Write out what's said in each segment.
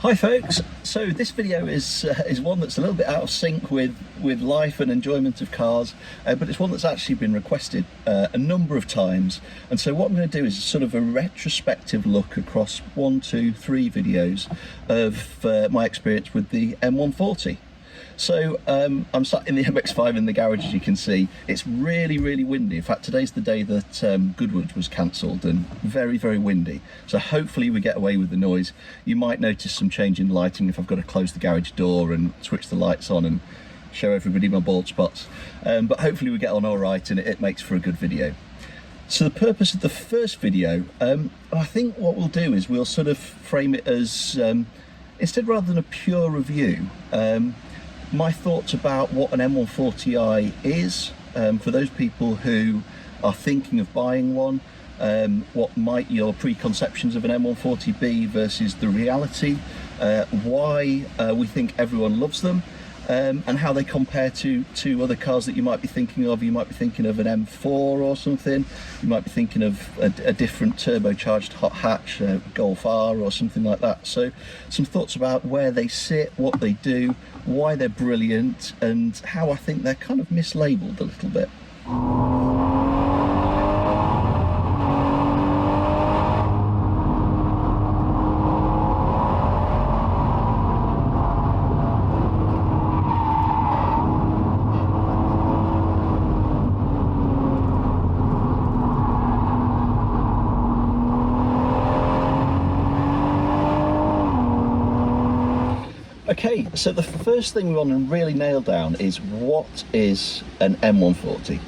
Hi folks, so this video is one that's a little bit out of sync with life and enjoyment of cars, but it's one that's actually been requested a number of times. And so what I'm going to do is sort of a retrospective look across 1, 2, 3 videos of my experience with the M140. So I'm sat in the MX-5 in the garage, as you can see. It's really, really windy. In fact, today's the day that Goodwood was cancelled, and very, very windy. So hopefully we get away with the noise. You might notice some change in lighting if I've got to close the garage door and switch the lights on and show everybody my bald spots. But hopefully we get on all right, and it makes for a good video. So the purpose of the first video, I think what we'll do is we'll sort of frame it as, instead rather than a pure review, my thoughts about what an M140i is, for those people who are thinking of buying one, what might your preconceptions of an M140 be versus the reality, why we think everyone loves them, and how they compare to other cars that you might be thinking of. You might be thinking of an M4 or something, you might be thinking of a different turbocharged hot hatch, Golf R or something like that. So some thoughts about where they sit, what they do, why they're brilliant, and how I think they're kind of mislabeled a little bit. Okay, so the first thing we want to really nail down is what is an M140.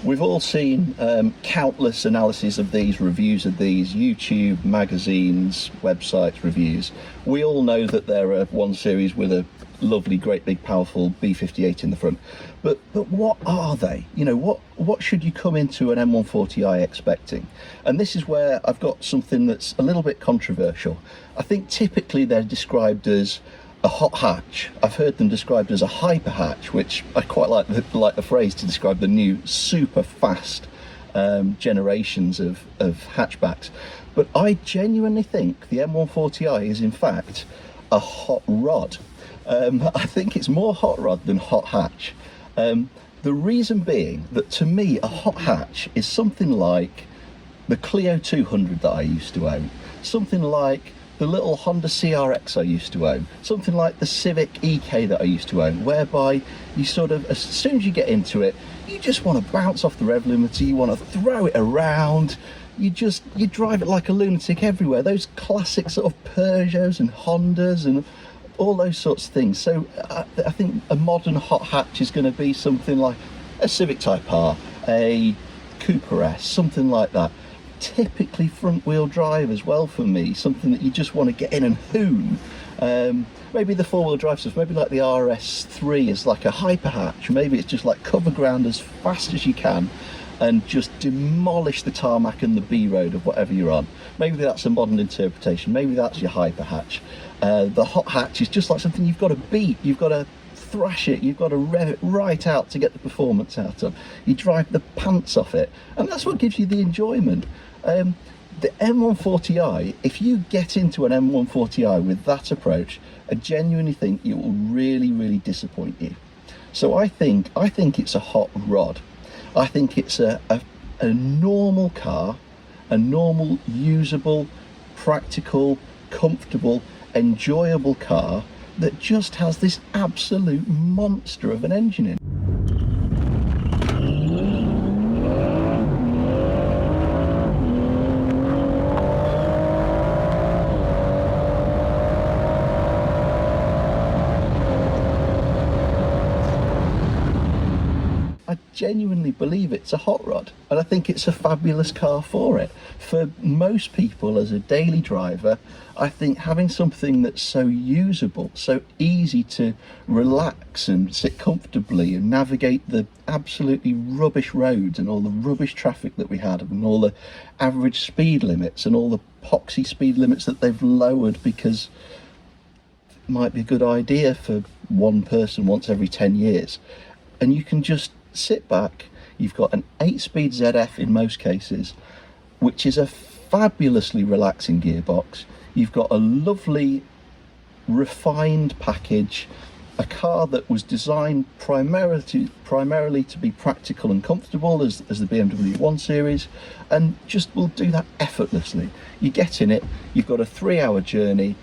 We've all seen countless analyses of these, reviews of these, YouTube, magazines, websites, reviews. We all know that they're a 1 Series with a lovely, great big powerful B58 in the front. But what are they? You know, what should you come into an M140i expecting? And this is where I've got something that's a little bit controversial. I think typically they're described as a hot hatch. I've heard them described as a hyper hatch, which I quite like the phrase to describe the new super fast generations of hatchbacks. But I genuinely think the M140i is in fact a hot rod. I think it's more hot rod than hot hatch. The reason being that to me a hot hatch is something like the Clio 200 that I used to own, something like the little Honda CRX I used to own, something like the Civic EK that I used to own, whereby you sort of, as soon as you get into it, you just want to bounce off the rev limiter, you want to throw it around, you drive it like a lunatic everywhere. Those classic sort of Peugeots and Hondas and all those sorts of things. So I think a modern hot hatch is going to be something like a Civic Type R, a Cooper S, something like that. Typically front wheel drive as well for me, something that you just want to get in and hoon. Maybe the 4-wheel drive stuff, maybe like the RS3 is like a hyper hatch, maybe it's just like cover ground as fast as you can and just demolish the tarmac and the B road of whatever you're on. Maybe that's a modern interpretation, maybe that's your hyper hatch. The hot hatch is just like something you've got to beat, you've got to thrash it, you've got to rev it right out to get the performance out of. You drive the pants off it, and that's what gives you the enjoyment. The M140i, if you get into an M140i with that approach, I genuinely think it will really, really disappoint you. So I think it's a hot rod. I think it's a normal car, a normal, usable, practical, comfortable, enjoyable car that just has this absolute monster of an engine in. I genuinely believe it's a hot rod, and I think it's a fabulous car for it. For most people as a daily driver, I think having something that's so usable, so easy to relax and sit comfortably and navigate the absolutely rubbish roads and all the rubbish traffic that we had and all the average speed limits and all the poxy speed limits that they've lowered because it might be a good idea for one person once every 10 years. And you can just sit back, you've got an 8-speed ZF in most cases, which is a fabulously relaxing gearbox. You've got a lovely refined package, a car that was designed primarily to be practical and comfortable as the BMW 1 Series, and just will do that effortlessly. You get in it, you've got a 3-hour journey,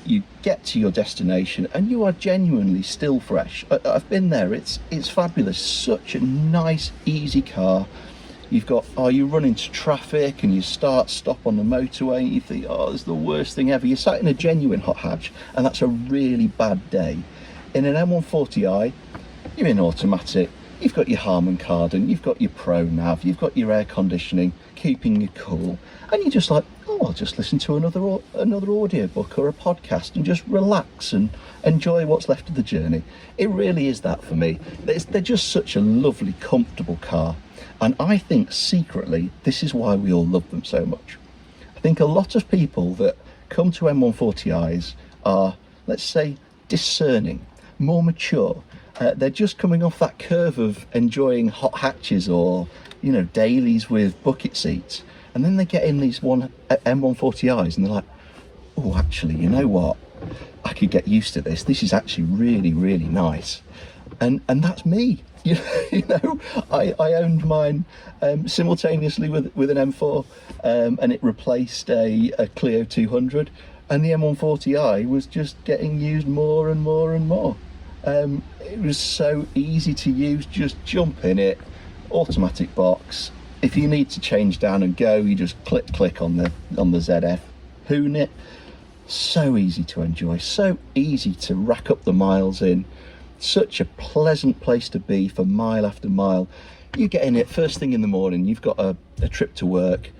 you get to your destination, and you are genuinely still fresh. I've been there, it's fabulous. Such a nice, easy car. You've got, you run into traffic and you stop on the motorway and you think, it's the worst thing ever. You're sat in a genuine hot hatch and that's a really bad day. In an M140i, you're in automatic, you've got your Harman Kardon, you've got your Pro Nav, you've got your air conditioning, keeping you cool, and you're just like, I'll just listen to another audiobook or a podcast and just relax and enjoy what's left of the journey. It really is that for me. They're just such a lovely, comfortable car. And I think secretly, this is why we all love them so much. I think a lot of people that come to M140i's are, let's say, discerning, more mature. They're just coming off that curve of enjoying hot hatches or, dailies with bucket seats. And then they get in these M140i's and they're like, oh, actually, you know what? I could get used to this. This is actually really, really nice. And that's me. I owned mine simultaneously with an M4, and it replaced a Clio 200, and the M140i was just getting used more and more and more. It was so easy to use. Just jump in it, automatic box. If you need to change down and go, you just click on the ZF, hoon it. So easy to enjoy, so easy to rack up the miles in. Such a pleasant place to be for mile after mile. You get in it first thing in the morning, you've got a trip to work,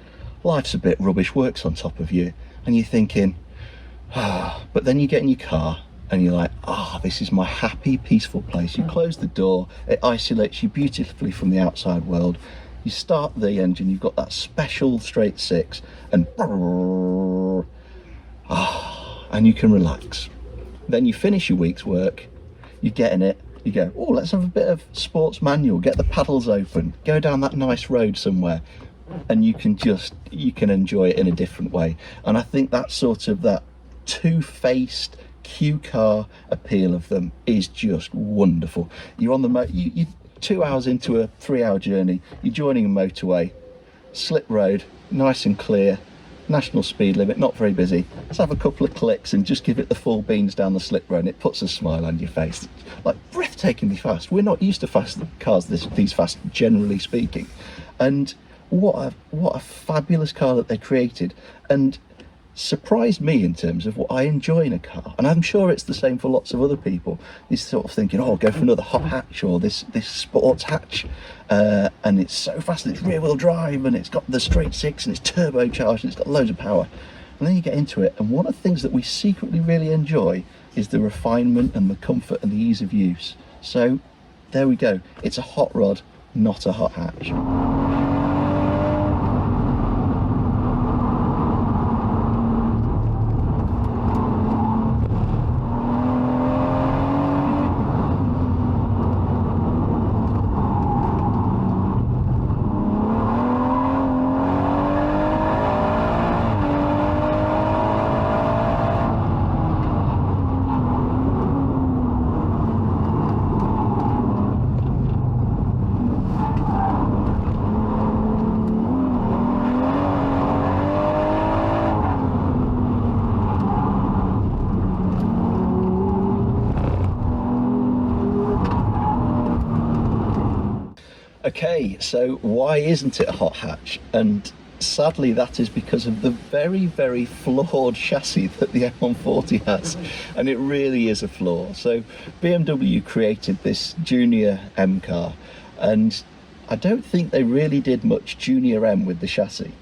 life's a bit rubbish, work's on top of you, and you're thinking, but then you get in your car and you're like, this is my happy, peaceful place. You close the door, it isolates you beautifully from the outside world. You start the engine, you've got that special straight six, and you can relax. Then you finish your week's work, you get in it, you go, let's have a bit of sports manual, get the paddles open, go down that nice road somewhere, and you can enjoy it in a different way. And I think that sort of that two-faced Q car appeal of them is just wonderful. You're on the you 2 hours into a 3-hour journey, you're joining a motorway, slip road, nice and clear, national speed limit, not very busy. Let's have a couple of clicks and just give it the full beans down the slip road, and it puts a smile on your face. Like, breathtakingly fast. We're not used to fast cars these fast, generally speaking. And what a fabulous car that they created, and surprised me in terms of what I enjoy in a car. And I'm sure it's the same for lots of other people. You're sort of thinking, I'll go for another hot hatch or this sports hatch, and it's so fast, and it's rear wheel drive, and it's got the straight six, and it's turbocharged, and it's got loads of power. And then you get into it, and one of the things that we secretly really enjoy is the refinement and the comfort and the ease of use. So there we go. It's a hot rod, not a hot hatch. Okay, so why isn't it a hot hatch? And sadly that is because of the very, very flawed chassis that the M140 has, and it really is a flaw. So BMW created this Junior M car, and I don't think they really did much Junior M with the chassis.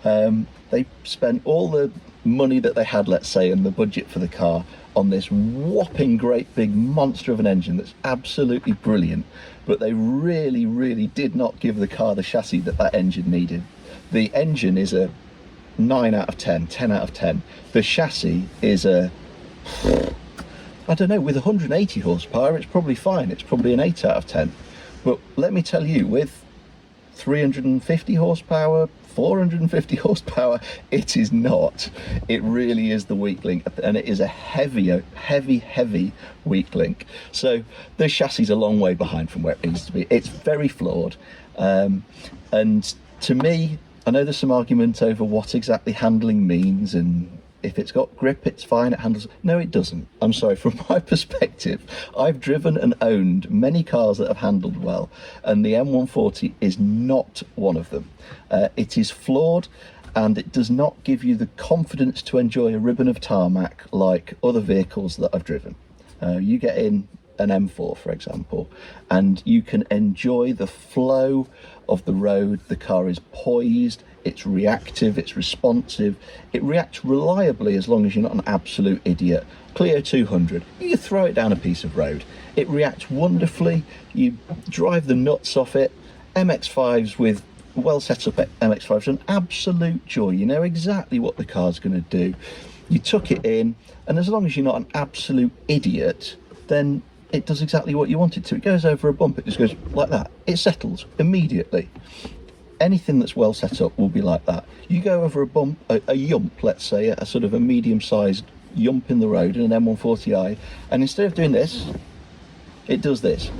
They spent all the money that they had, let's say, and the budget for the car on this whopping great big monster of an engine that's absolutely brilliant, but they really, really did not give the car the chassis that engine needed. The engine is a 9 out of 10, 10 out of 10. The chassis is a, I don't know, with 180 horsepower, it's probably fine. It's probably an 8 out of 10. But let me tell you, with 350 horsepower, 450 horsepower. It is not. It really is the weak link, and it is a heavy weak link. So the chassis is a long way behind from where it needs to be. It's very flawed, and to me, I know there's some argument over what exactly handling means, and if it's got grip, it's fine, it handles. No, it doesn't. I'm sorry, from my perspective, I've driven and owned many cars that have handled well, and the M140 is not one of them. It is flawed, and it does not give you the confidence to enjoy a ribbon of tarmac like other vehicles that I've driven. You get in an M4, for example, and you can enjoy the flow of the road. The car is poised, it's reactive, it's responsive, it reacts reliably as long as you're not an absolute idiot. Clio 200, you throw it down a piece of road, it reacts wonderfully, you drive the nuts off it. MX-5s with well set up MX-5s are an absolute joy. You know exactly what the car's going to do. You tuck it in, and as long as you're not an absolute idiot, then it does exactly what you want it to. It goes over a bump, it just goes like that. It settles immediately. Anything that's well set up will be like that. You go over a bump, a yump, let's say, a sort of a medium-sized yump in the road in an M140i, and instead of doing this, it does this.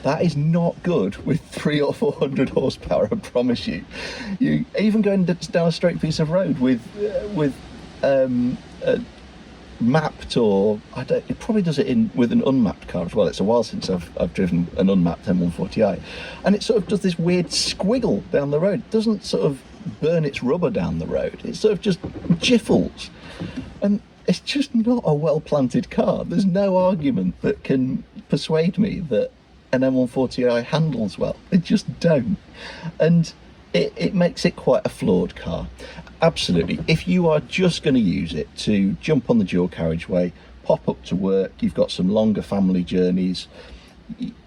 That is not good with 300 or 400 horsepower, I promise you. You even going down a straight piece of road with mapped, or I don't, it probably does it in with an unmapped car as well. It's a while since I've driven an unmapped M140i, and it sort of does this weird squiggle down the road. It doesn't sort of burn its rubber down the road, it sort of just jiffles, and it's just not a well planted car. There's no argument that can persuade me that an M140i handles well. They just don't, and it makes it quite a flawed car. Absolutely, if you are just going to use it to jump on the dual carriageway, pop up to work, you've got some longer family journeys,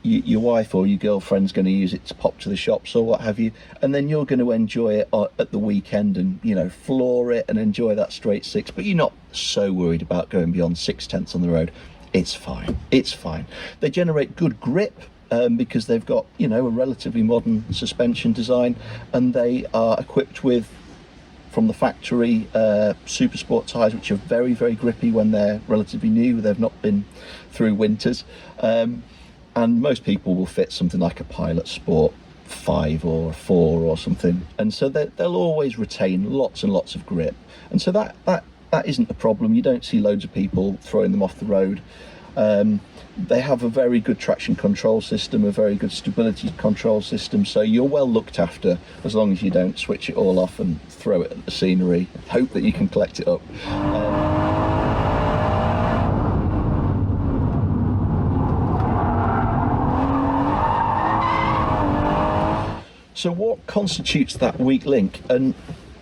your wife or your girlfriend's going to use it to pop to the shops or what have you, and then you're going to enjoy it at the weekend and, you know, floor it and enjoy that straight six, but you're not so worried about going beyond 6/10 on the road, it's fine. It's fine. They generate good grip, because they've got, you know, a relatively modern suspension design, and they are equipped with, from the factory, super sport tyres, which are very grippy when they're relatively new. They've not been through winters, and most people will fit something like a Pilot Sport 5 or 4 or something, and so they'll always retain lots and lots of grip, and so that isn't a problem. You don't see loads of people throwing them off the road. They have a very good traction control system, a very good stability control system, so you're well looked after as long as you don't switch it all off and throw it at the scenery, hope that you can collect it up. So what constitutes that weak link? And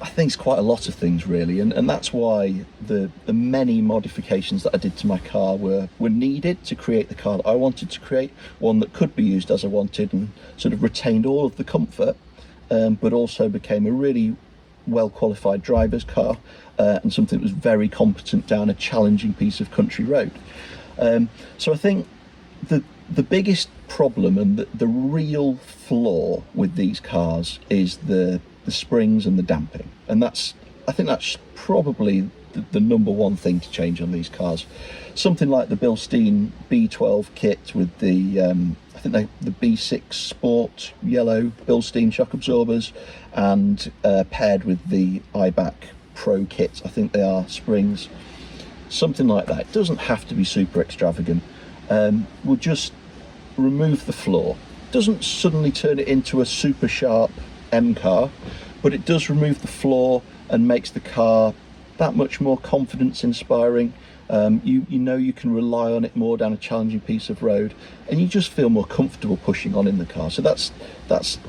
I think it's quite a lot of things really, and that's why the many modifications that I did to my car were needed to create the car that I wanted to create, one that could be used as I wanted and sort of retained all of the comfort, but also became a really well qualified driver's car, and something that was very competent down a challenging piece of country road. So I think the biggest problem and the real flaw with these cars is the springs and the damping, and I think that's probably the number one thing to change on these cars. Something like the Bilstein B12 kit with the I think the B6 Sport yellow Bilstein shock absorbers, and paired with the IBAC Pro kit, I think they are springs, something like that. It doesn't have to be super extravagant. Will just remove the flaw. Doesn't suddenly turn it into a super sharp M car, but it does remove the flaw and makes the car that much more confidence inspiring. You know you can rely on it more down a challenging piece of road, and you just feel more comfortable pushing on in the car. So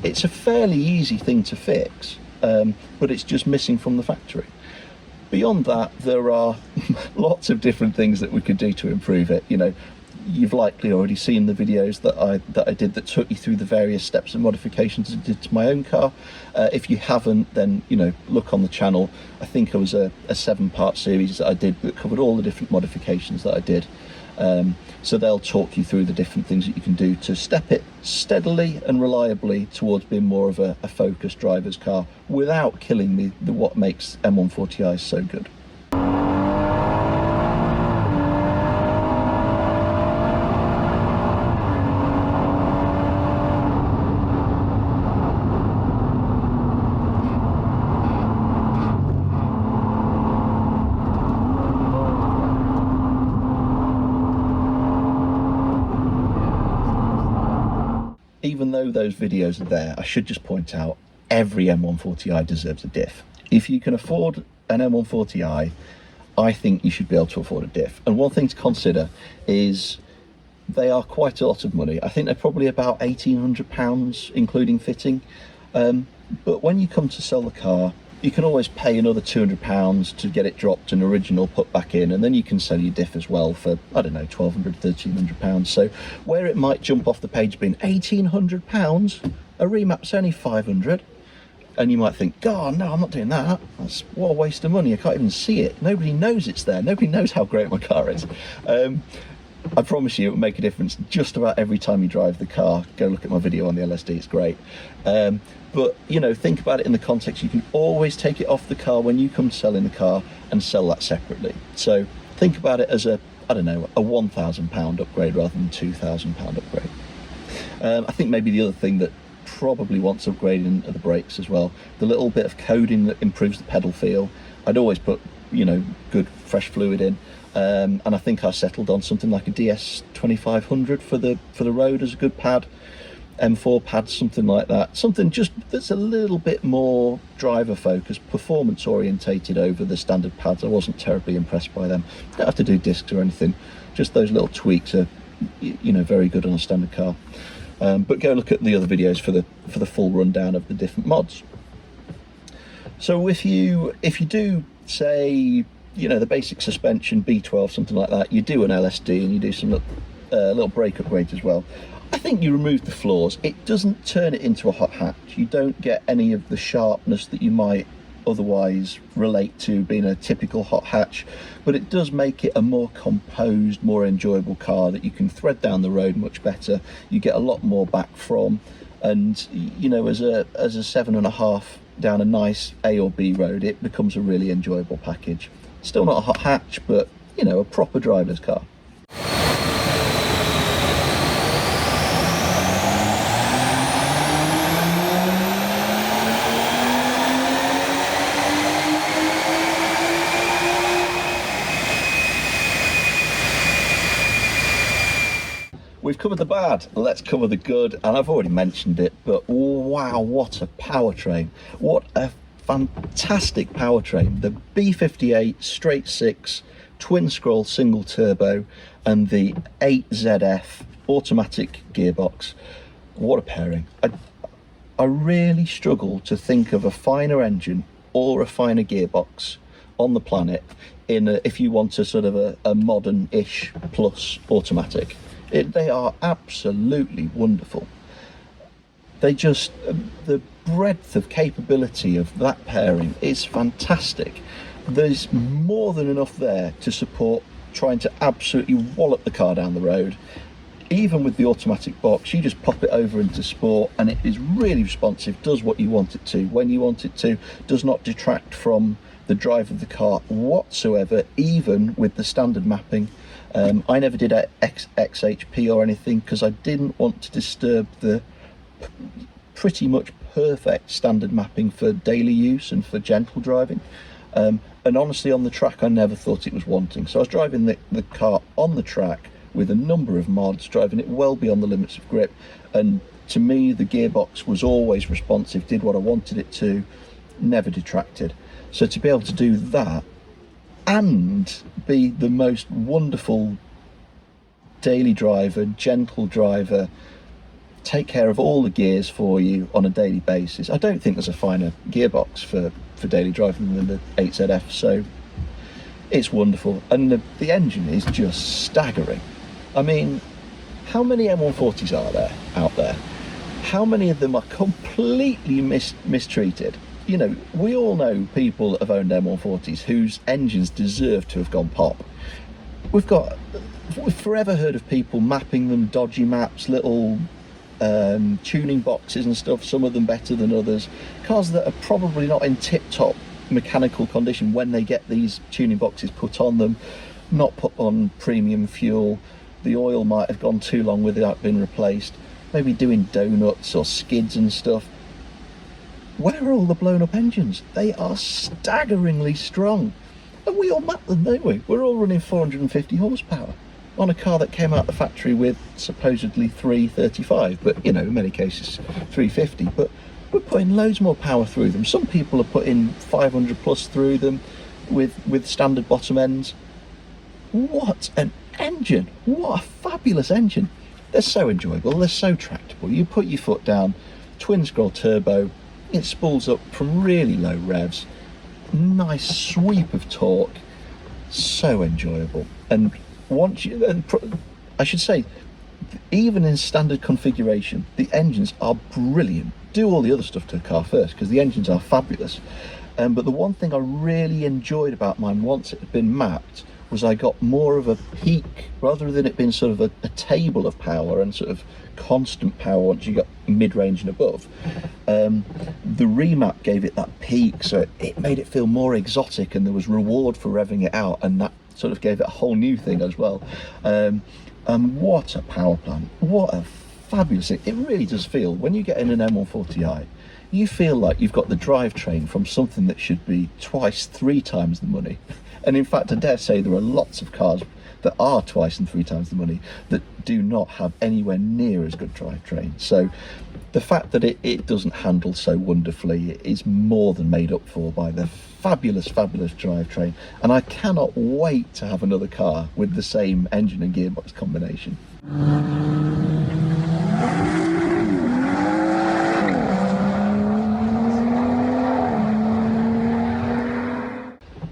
it's a fairly easy thing to fix, but it's just missing from the factory. Beyond that, there are lots of different things that we could do to improve it. You know, you've likely already seen the videos that I did that took you through the various steps and modifications I did to my own car. If you haven't, then, you know, look on the channel. I think it was a 7-part series that I did that covered all the different modifications that I did. So they'll talk you through the different things that you can do to step it steadily and reliably towards being more of a focused driver's car without killing what makes M140i so good. Even though those videos are there, I should just point out every M140i deserves a diff. If you can afford an M140i, I think you should be able to afford a diff. And one thing to consider is they are quite a lot of money. I think they're probably about £1,800 including fitting. But when you come to sell the car, you can always pay another £200 to get it dropped and original put back in, and then you can sell your diff as well for, I don't know, £1,200, £1,300. So where it might jump off the page being £1,800, a remap's only £500, and you might think, God, no, I'm not doing that. That's what a waste of money. I can't even see it. Nobody knows it's there. Nobody knows how great my car is. I promise you it will make a difference just about every time you drive the car. Go look at my video on the LSD, it's great. But, you know, think about it in the context. You can always take it off the car when you come selling the car and sell that separately. So think about it as a, I don't know, a £1,000 upgrade rather than £2,000 upgrade. I think maybe the other thing that probably wants upgrading are the brakes as well. The little bit of coding that improves the pedal feel. I'd always put, you know, good fresh fluid in. And I think I settled on something like a DS 2500 for the road as a good pad. M4 pads, something like that, something just that's a little bit more driver focused, performance orientated over the standard pads. I wasn't terribly impressed by them. Don't have to do discs or anything, just those little tweaks are, you know, very good on a standard car. But go look at the other videos for the full rundown of the different mods. So if you do, say, you know, the basic suspension, B12, something like that, you do an LSD and you do some little brake upgrades as well, I think you remove the flaws. It doesn't turn it into a hot hatch. You don't get any of the sharpness that you might otherwise relate to being a typical hot hatch, but it does make it a more composed, more enjoyable car that you can thread down the road much better. You get a lot more back from, and you know, as a 7.5 down a nice A or B road, it becomes a really enjoyable package. Still not a hot hatch, but you know, a proper driver's car. We've covered the bad, let's cover the good, and I've already mentioned it, but wow, what a powertrain. What a fantastic powertrain. The B58 straight 6 twin scroll single turbo and the 8ZF automatic gearbox. What a pairing. I really struggle to think of a finer engine or a finer gearbox on the planet if you want a sort of a modern-ish plus automatic. They are absolutely wonderful. They just, the breadth of capability of that pairing is fantastic. There's more than enough there to support trying to absolutely wallop the car down the road. Even with the automatic box, you just pop it over into sport and it is really responsive, does what you want it to, when you want it to, does not detract from the drive of the car whatsoever, even with the standard mapping. I never did XHP or anything because I didn't want to disturb the pretty much perfect standard mapping for daily use and for gentle driving. And honestly, on the track, I never thought it was wanting. So I was driving the car on the track with a number of mods, driving it well beyond the limits of grip. And to me, the gearbox was always responsive, did what I wanted it to, never detracted. So to be able to do that and be the most wonderful daily driver, gentle driver, take care of all the gears for you on a daily basis. I don't think there's a finer gearbox for daily driving than the 8ZF, so it's wonderful. And the engine is just staggering. I mean, how many M140s are there out there? How many of them are completely mistreated? You know, we all know people that have owned M140s whose engines deserve to have gone pop. We've got We've forever heard of people mapping them, dodgy maps, little tuning boxes and stuff, some of them better than others. Cars that are probably not in tip-top mechanical condition when they get these tuning boxes put on them, not put on premium fuel, the oil might have gone too long without being replaced, maybe doing donuts or skids and stuff. Where are all the blown up engines? They are staggeringly strong, and we all map them, don't we? We're all running 450 horsepower on a car that came out the factory with supposedly 335, but you know, in many cases 350, but we're putting loads more power through them. Some people are putting 500 plus through them with standard bottom ends. What an engine! What a fabulous engine! They're so enjoyable, they're so tractable. You put your foot down, twin scroll turbo, it spools up from really low revs, nice sweep of torque, so enjoyable. And once you, I should say, even in standard configuration, the engines are brilliant. Do all the other stuff to the car first, because the engines are fabulous. But the one thing I really enjoyed about mine once it had been mapped was I got more of a peak, rather than it being sort of a table of power and sort of constant power once you got mid-range and above. The remap gave it that peak, so it made it feel more exotic, and there was reward for revving it out, and that sort of gave it a whole new thing as well. And what a power plant, what a fabulous thing. It really does feel, when you get in an M140i, you feel like you've got the drivetrain from something that should be twice, 3 times the money. And in fact, I dare say there are lots of cars that are twice and 3 times the money that do not have anywhere near as good drivetrain. So the fact that it doesn't handle so wonderfully is more than made up for by the fabulous drivetrain, and I cannot wait to have another car with the same engine and gearbox combination.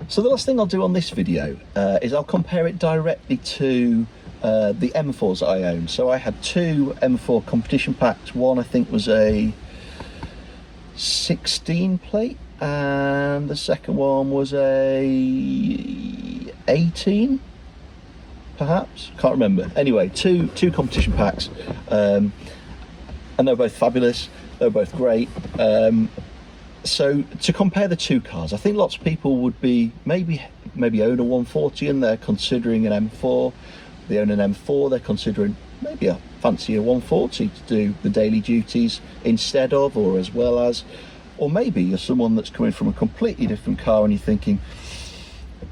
So the last thing I'll do on this video is I'll compare it directly to the M4s that I own. So I had 2 M4 competition packs. One I think was a 16 plate, and the second one was a 18, perhaps, can't remember. Anyway, two competition packs, and they're both fabulous, they're both great. So to compare the 2 cars, I think lots of people would be maybe own a 140 and they're considering an M4. They own an M4, they're considering maybe a fancier 140 to do the daily duties instead of, or as well as. Or maybe you're someone that's coming from a completely different car and you're thinking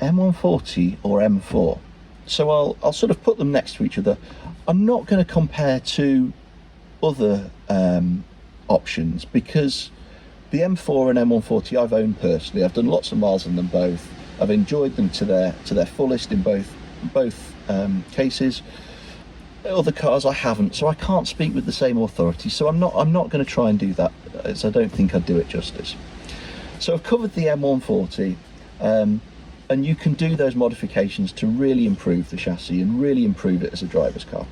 M140 or M4. So I'll sort of put them next to each other. I'm not going to compare to other options, because the M4 and M140 I've owned personally. I've done lots of miles on them both. I've enjoyed them to their fullest in both cases. Other cars I haven't, so I can't speak with the same authority. So I'm not going to try and do that, as I don't think I'd do it justice. So I've covered the M140, and you can do those modifications to really improve the chassis and really improve it as a driver's car.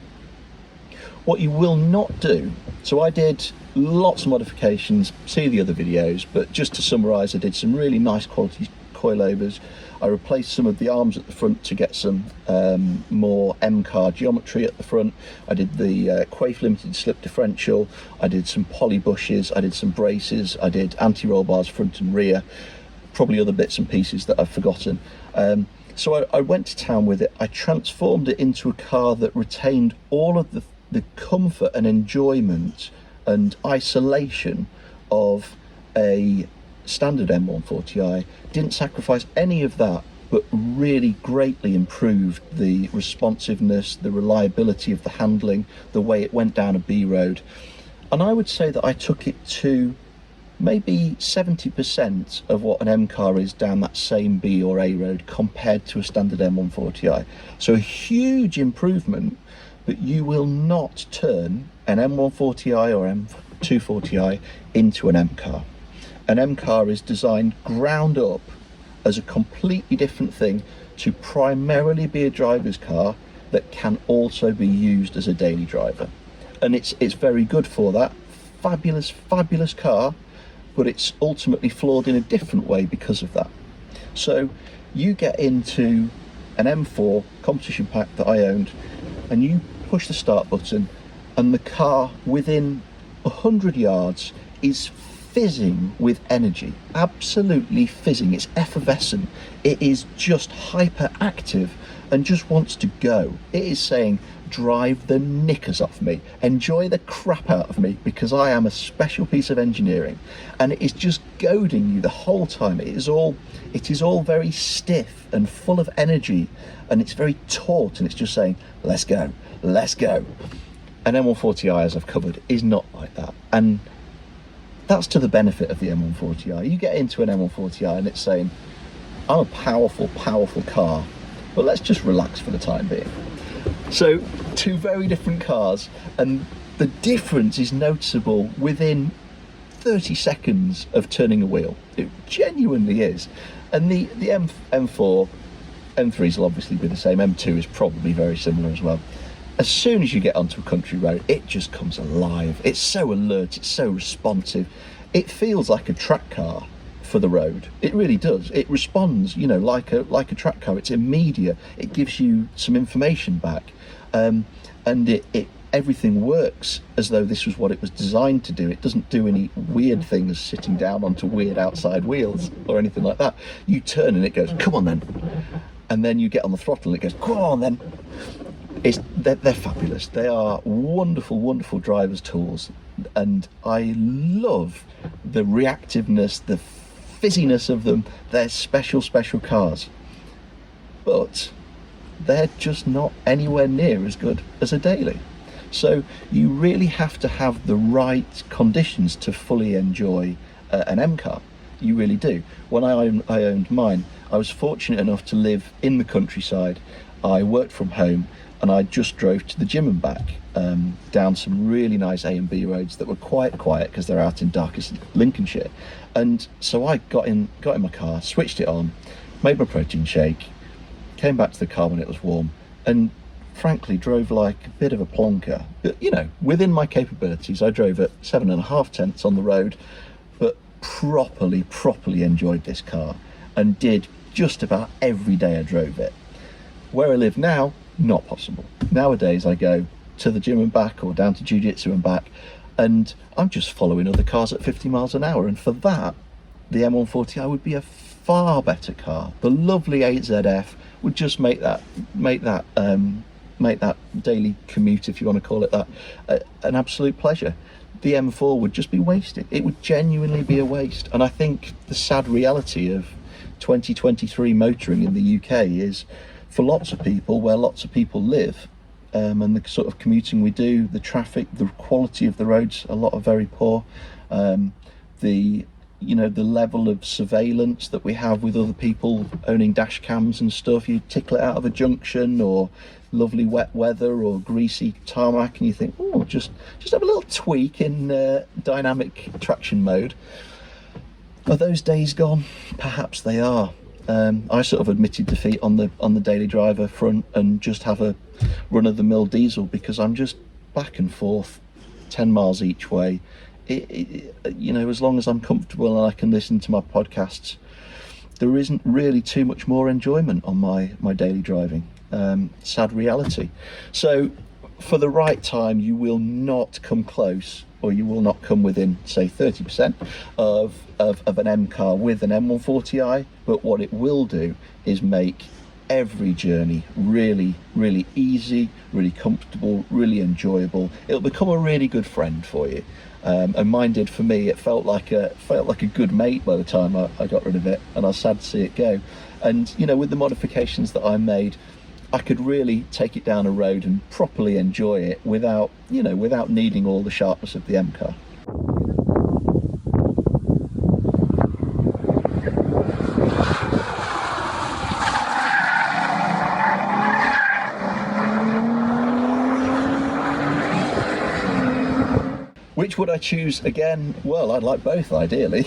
What you will not do, so I did lots of modifications, see the other videos, but just to summarise, I did some really nice quality coilovers. I replaced some of the arms at the front to get some more M-car geometry at the front. I did the Quaife limited slip differential, I did some poly bushes, I did some braces, I did anti-roll bars front and rear, probably other bits and pieces that I've forgotten. So I went to town with it. I transformed it into a car that retained all of the comfort and enjoyment and isolation of a standard M140i, didn't sacrifice any of that, but really greatly improved the responsiveness, the reliability of the handling, the way it went down a B road. And I would say that I took it to maybe 70% of what an M car is down that same B or A road compared to a standard M140i. So a huge improvement, but you will not turn an M140i or M240i into an M car. An M car is designed ground up as a completely different thing, to primarily be a driver's car that can also be used as a daily driver. And it's very good for that. Fabulous car, but it's ultimately flawed in a different way because of that. So you get into an M4 competition pack that I owned, and you push the start button and the car within 100 yards is fizzing with energy, absolutely fizzing. It's effervescent. It is just hyperactive and just wants to go. It is saying, drive the knickers off me, enjoy the crap out of me, because I am a special piece of engineering. And it is just goading you the whole time. It is all very stiff and full of energy, and it's very taut, and it's just saying, let's go, let's go. An M140i, as I've covered, is not like that, and that's to the benefit of the M140i. You get into an M140i and it's saying, I'm a powerful car, but let's just relax for the time being. So, two very different cars, and the difference is noticeable within 30 seconds of turning a wheel. It genuinely is. And the M4, M3s will obviously be the same. M2 is probably very similar as well. As soon as you get onto a country road, it just comes alive. It's so alert, it's so responsive. It feels like a track car for the road. It really does. It responds, you know, like a track car. It's immediate. It gives you some information back, and everything works as though this was what it was designed to do. It doesn't do any weird things, sitting down onto weird outside wheels or anything like that. You turn and it goes, come on then, and then you get on the throttle and it goes, go on then. They're fabulous. They are wonderful drivers' tools, and I love the reactiveness, the fizziness of them. They're special cars, but they're just not anywhere near as good as a daily. So you really have to have the right conditions to fully enjoy an M car. You really do. When I owned mine, I was fortunate enough to live in the countryside. I worked from home, and I just drove to the gym and back, down some really nice A and B roads that were quite quiet because they're out in darkest Lincolnshire. And so I got in my car, switched it on, made my protein shake, came back to the car when it was warm, and frankly drove like a bit of a plonker. But, you know, within my capabilities, I drove at 7.5 tenths on the road, but properly enjoyed this car, and did just about every day I drove it. Where I live now, not possible. Nowadays I go to the gym and back, or down to jiu-jitsu and back, and I'm just following other cars at 50 miles an hour, and for that the M140i would be a far better car. The lovely 8ZF would just make that daily commute, if you want to call it that, an absolute pleasure. The M4 would just be wasted. It would genuinely be a waste. And I think the sad reality of 2023 motoring in the UK is, for lots of people, where lots of people live, and the sort of commuting we do, the traffic, the quality of the roads, a lot are very poor. The level of surveillance that we have with other people owning dash cams and stuff. You tickle it out of a junction, or lovely wet weather, or greasy tarmac, and you think, oh, just have a little tweak in dynamic traction mode. Are those days gone? Perhaps they are. I sort of admitted defeat on the daily driver front and just have a run-of-the-mill diesel, because I'm just back and forth 10 miles each way. As long as I'm comfortable and I can listen to my podcasts, there isn't really too much more enjoyment on my daily driving. Sad reality. So for the right time, you will not come close, or you will not come within, say, 30% of an M car with an M140i, but what it will do is make every journey really easy, really comfortable, really enjoyable. It'll become a really good friend for you, and mine did for me. It felt like a good mate by the time I got rid of it, and I was sad to see it go. And with the modifications that I made, I could really take it down a road and properly enjoy it without needing all the sharpness of the M car. Which would I choose again? Well, I'd like both, ideally.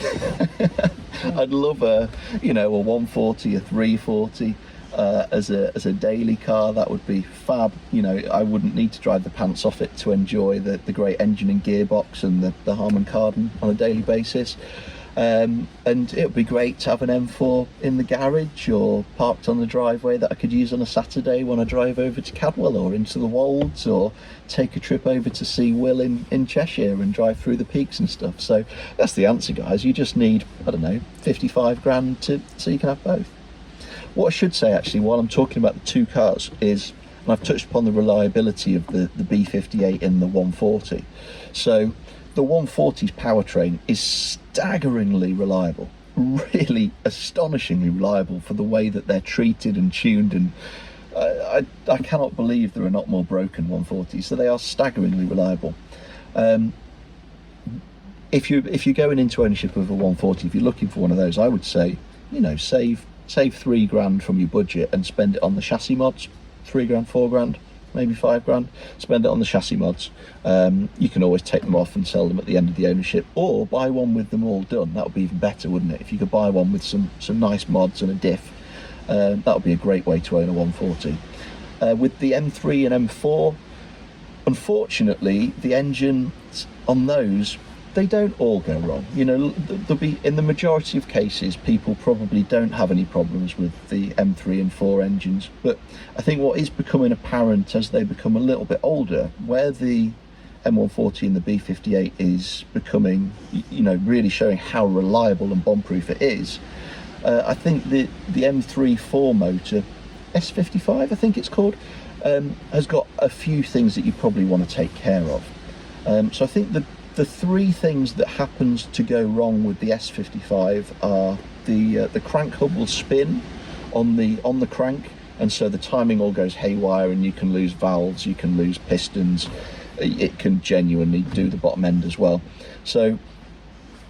I'd love a 140, a 340 as a daily car. That would be fab. I wouldn't need to drive the pants off it to enjoy the great engine and gearbox and the Harman Kardon on a daily basis. And it would be great to have an M4 in the garage or parked on the driveway that I could use on a Saturday when I drive over to Cadwell or into the Wolds, or take a trip over to see Will in Cheshire and drive through the peaks and stuff. So that's the answer, guys. You just need, I don't know, 55 grand so you can have both. What I should say, actually, while I'm talking about the two cars is, and I've touched upon the reliability of the B58 and the 140. So the 140's powertrain is staggeringly reliable, really astonishingly reliable for the way that they're treated and tuned, and I cannot believe there are not more broken 140s. So they are staggeringly reliable. If you're going into ownership of a 140, if you're looking for one of those, I would say, you know, save 3 grand from your budget and spend it on the chassis mods. 3 grand, 4 grand, maybe 5 grand. Spend it on the chassis mods. You can always take them off and sell them at the end of the ownership, or buy one with them all done. That would be even better, wouldn't it? If you could buy one with some nice mods and a diff, that would be a great way to own a 140. With the M3 and M4, unfortunately, the engines on those, they don't all go wrong. You know, there'll be, in the majority of cases, people probably don't have any problems with the M3 and 4 engines. But I think what is becoming apparent as they become a little bit older, where the M140 and the B58 is becoming, you know, really showing how reliable and bomb-proof it is, I think the M3 4 motor, S55 I think it's called, has got a few things that you probably want to take care of. So I think the 3 things that happens to go wrong with the S55 are the crank hub will spin on the crank, and so the timing all goes haywire, and you can lose valves, you can lose pistons, it can genuinely do the bottom end as well. So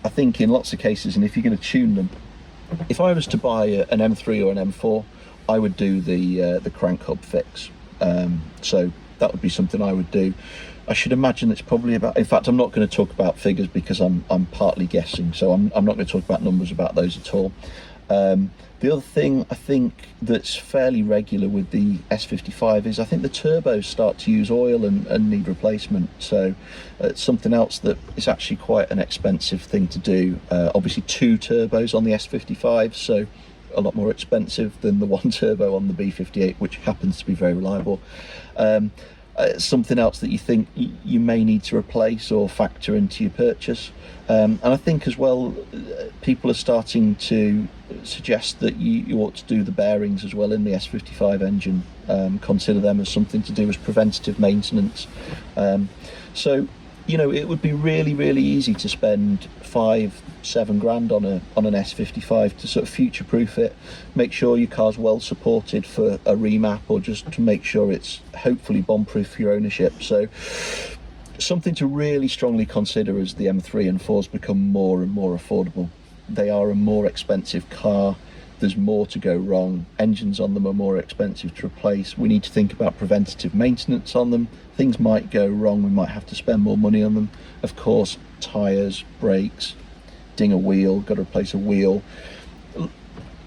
I think in lots of cases, and if you're going to tune them, if I was to buy an M3 or an M4, I would do the crank hub fix. So that would be something I would do. I should imagine it's probably about, in fact, I'm not going to talk about figures because I'm partly guessing, so I'm not going to talk about numbers about those at all. The other thing I think that's fairly regular with the S55 is I think the turbos start to use oil and need replacement. So it's something else that is actually quite an expensive thing to do. Obviously 2 turbos on the S55, so a lot more expensive than the 1 turbo on the B58, which happens to be very reliable. Something else that you think you may need to replace or factor into your purchase. And I think as well, people are starting to suggest that you ought to do the bearings as well in the S55 engine. Consider them as something to do as preventative maintenance. So, you know, it would be really, really easy to spend 5-7 grand on an S55 to sort of future-proof it, make sure your car's well supported for a remap, or just to make sure it's hopefully bomb-proof for your ownership. So something to really strongly consider as the M3 and 4s become more and more affordable. They are a more expensive car. There's more to go wrong. Engines on them are more expensive to replace. We need to think about preventative maintenance on them. Things might go wrong. We might have to spend more money on them. Of course, tyres, brakes, ding a wheel, got to replace a wheel.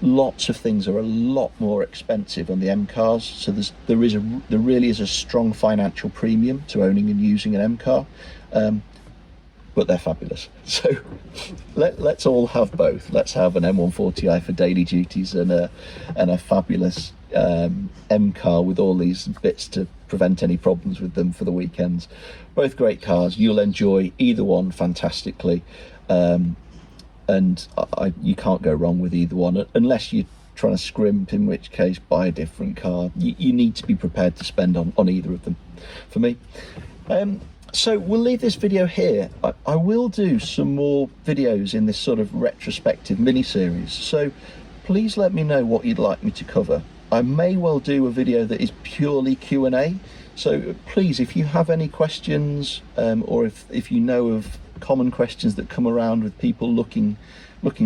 Lots of things are a lot more expensive on the M cars. So there really is a strong financial premium to owning and using an M car. But they're fabulous. So let's all have both. Let's have an M140i for daily duties and a fabulous M car with all these bits to prevent any problems with them for the weekends. Both great cars. You'll enjoy either one fantastically, and you can't go wrong with either one, unless you're trying to scrimp, in which case buy a different car. You need to be prepared to spend on either of them. For me. So we'll leave this video here. I will do some more videos in this sort of retrospective mini-series, so please let me know what you'd like me to cover. I may well do a video that is purely Q&A, so please, if you have any questions, or if you know of common questions that come around with people looking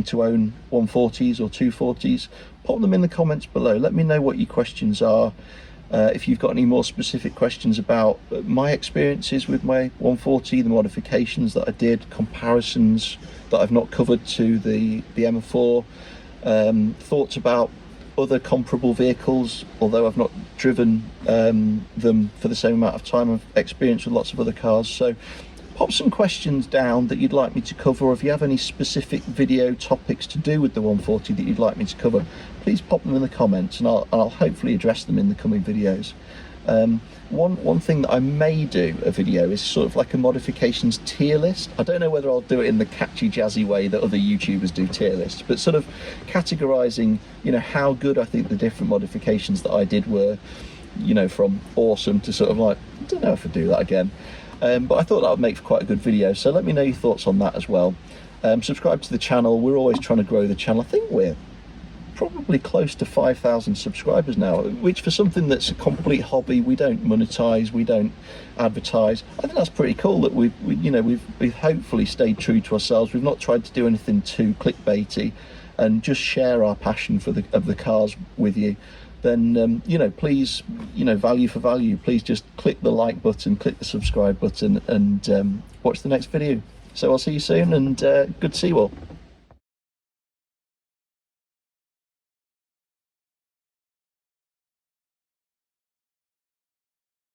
to own 140s or 240s, pop them in the comments below. Let me know what your questions are. If you've got any more specific questions about my experiences with my 140, the modifications that I did, comparisons that I've not covered to the M4, thoughts about other comparable vehicles, although I've not driven them for the same amount of time, I've experienced with lots of other cars. So pop some questions down that you'd like me to cover, or if you have any specific video topics to do with the 140 that you'd like me to cover, please pop them in the comments, and I'll hopefully address them in the coming videos. One thing that I may do a video is sort of like a modifications tier list. I don't know whether I'll do it in the catchy jazzy way that other YouTubers do tier lists, but sort of categorizing, you know, how good I think the different modifications that I did were, you know, from awesome to sort of like, I don't know if I'd do that again. But I thought that would make for quite a good video, so let me know your thoughts on that as well. Subscribe to the channel. We're always trying to grow the channel. I think we're probably close to 5,000 subscribers now, which for something that's a complete hobby, we don't monetize, we don't advertise. I think that's pretty cool that we've hopefully stayed true to ourselves. We've not tried to do anything too clickbaity, and just share our passion for the cars with you. Then you know, please, you know, value for value, please just click the like button, click the subscribe button, and watch the next video. So I'll see you soon, and good to see you all.